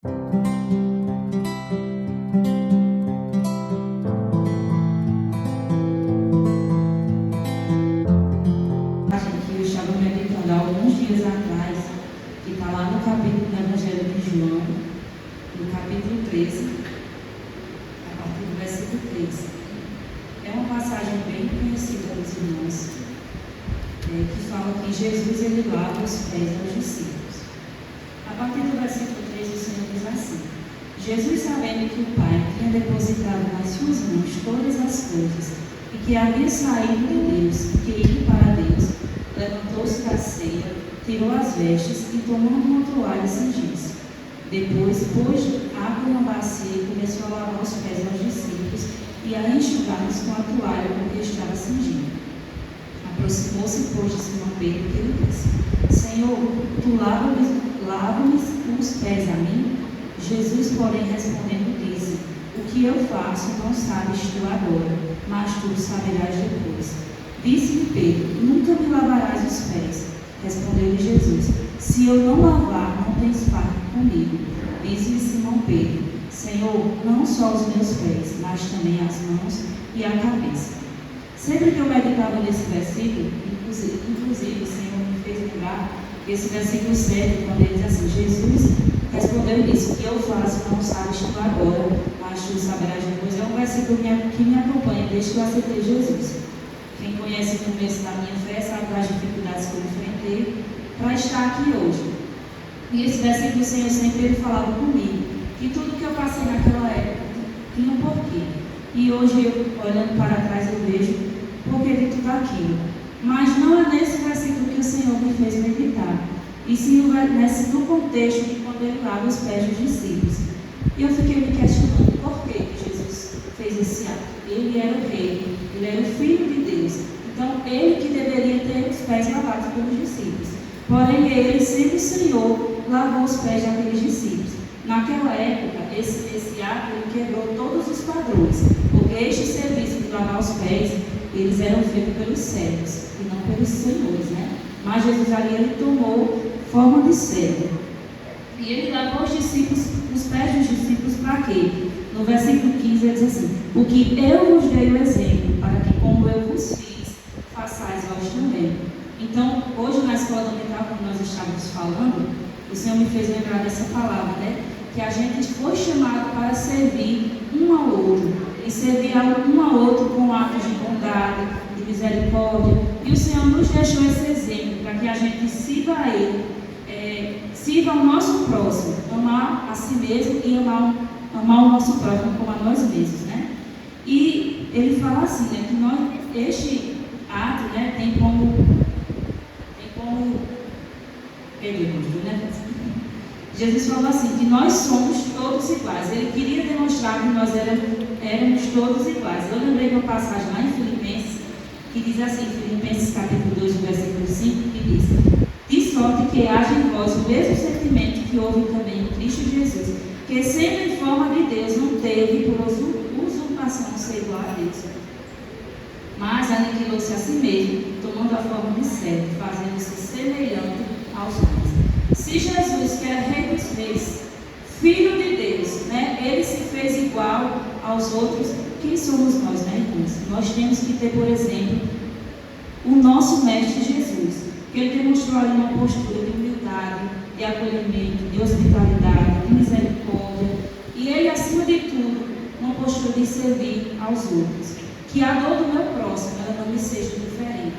Que eu estava meditando há alguns dias atrás, que está lá no capítulo do Evangelho de João, no capítulo 13, a partir do versículo 13. É uma passagem bem conhecida dos irmãos, que fala que Jesus ele lava os pés dos discípulos. A partir do versículo 13, o Senhor diz assim: Jesus, sabendo que o Pai tinha depositado nas suas mãos todas as coisas, e que havia saído de Deus, e que ia para Deus, levantou-se da ceia, tirou as vestes e, tomando uma toalha, cingiu-se. Depois, pôs água em uma bacia e começou a lavar os pés aos discípulos e a enxugá-los com a toalha com que estava cingido. Aproximou-se, pois, de Simão Pedro, que lhe disse: Senhor, tu lava-me os pés a mim? Jesus, porém, respondendo, disse: O que eu faço não sabes tu agora, mas tu saberás depois. Disse-lhe Pedro: Nunca me lavarás os pés. Respondeu-lhe Jesus: Se eu não lavar, não tens parte comigo. Disse-lhe Simão Pedro: Senhor, não só os meus pés, mas também as mãos e a cabeça. Sempre que eu meditava nesse versículo, inclusive o Senhor me fez lembrar esse versículo 7, quando ele diz assim: Jesus respondeu isso: O que eu faço não sabes tu agora, mas tu saberás depois. É um versículo que me acompanha desde que eu aceitei Jesus. Quem conhece o começo da minha fé sabe das dificuldades que eu enfrentei para estar aqui hoje. E esse versículo, o Senhor sempre ele falava comigo, que tudo que eu passei naquela época tinha um porquê. E hoje, olhando para trás, eu vejo o porquê de tudo aquilo. Mas não é nesse versículo que o Senhor me fez meditar, e sim no contexto de quando ele lava os pés dos discípulos. E eu fiquei me questionando por que Jesus fez esse ato. Ele era o rei, ele era o filho de Deus. Então, ele que deveria ter os pés lavados pelos discípulos. Porém, ele, sendo o Senhor, lavou os pés daqueles discípulos. Naquela época, esse ato ele quebrou todos os padrões, porque este serviço de lavar os pés, eles eram feitos pelos servos e não pelos senhores, né? Mas Jesus ali, ele tomou forma de servo. E ele lavou os pés dos discípulos para quê? No versículo 15 ele diz assim: O que eu vos dei o exemplo, para que como eu vos fiz, façais vós também. Então, hoje na escola dominical, como nós estávamos falando, o Senhor me fez lembrar dessa palavra, né? Que a gente foi chamado para servir um ao outro, e servir um ao outro com atos de bondade, de misericórdia. E o Senhor nos deixou esse exemplo, para que a gente sirva a Ele, sirva ao nosso próximo, amar a si mesmo e amar o nosso próximo como a nós mesmos, né? E ele fala assim, né, que este ato, né, tem como né? Jesus falou assim, que nós somos todos iguais. Ele queria demonstrar que nós éramos todos iguais. Eu lembrei de uma passagem lá em Filipenses, que diz assim, Filipenses capítulo 2, versículo 5, que diz: De sorte que haja em vós o mesmo sentimento que houve também em Cristo Jesus, que sendo em forma de Deus, não teve por usurpação ser igual a Deus, mas aniquilou-se a si mesmo, tomando a forma de servo, fazendo-se semelhante aos homens. Se Jesus, que é Rei dos Reis, Filho de Deus, né, ele se fez igual aos outros, quem somos nós, né, irmãos? Nós temos que ter, por exemplo, o nosso Mestre Jesus, que ele demonstrou ali uma postura de humildade, de acolhimento, de hospitalidade, de misericórdia, e ele, acima de tudo, uma postura de servir aos outros. Que a dor do meu próximo, ela não me seja diferente.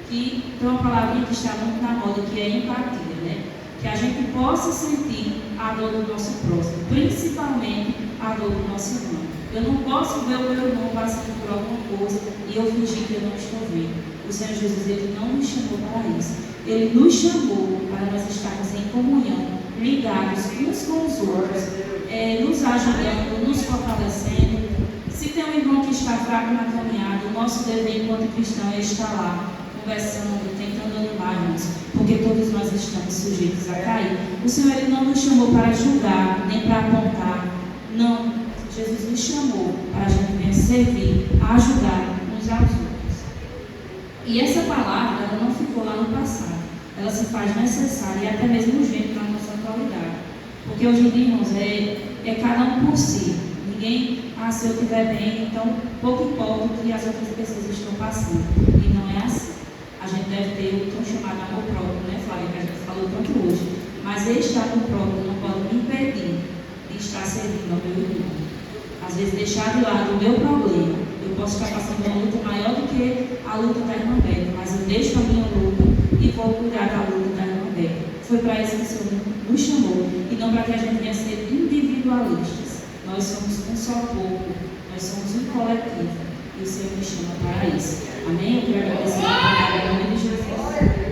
Que tem uma palavrinha que está muito na moda, que é empatia, né? Que a gente possa sentir a dor do nosso próximo, principalmente a dor do nosso irmão. Eu não posso ver o meu irmão passando por alguma coisa e eu fingir que eu não estou vendo. O Senhor Jesus, ele não nos chamou para isso. Ele nos chamou para nós estarmos em comunhão, ligados uns com os outros, nos ajudando, nos fortalecendo. Se tem um irmão que está fraco na caminhada, o nosso dever enquanto cristão é estar lá, conversando, tentando animar-nos, porque todos nós estamos sujeitos a cair. O Senhor, ele não nos chamou para julgar, nem para apontar. Não, Jesus nos chamou para a gente vir servir, a ajudar uns aos outros. E essa palavra, ela não ficou lá no passado. Ela se faz necessária e até mesmo urgente na nossa atualidade. Porque hoje em dia, irmãos, é cada um por si. Ninguém, se eu estiver bem, então pouco importa o que as outras pessoas estão passando. E não é assim. A gente deve ter o tão chamado amor próprio, né, Flávia, que a gente falou tanto hoje. Mas este amor próprio não pode me impedir de estar servindo ao meu irmão. Às vezes deixar de lado o meu problema. Eu posso estar passando uma luta maior do que a luta da irmã Beca, mas eu deixo a minha luta e vou cuidar da luta da irmã Beca. Foi para isso que o Senhor nos chamou, e não para que a gente venha ser individualistas. Nós somos um só corpo, nós somos um coletivo, e o Senhor nos chama para isso. Amém? Eu quero agradecer a palavra em nome de Jesus.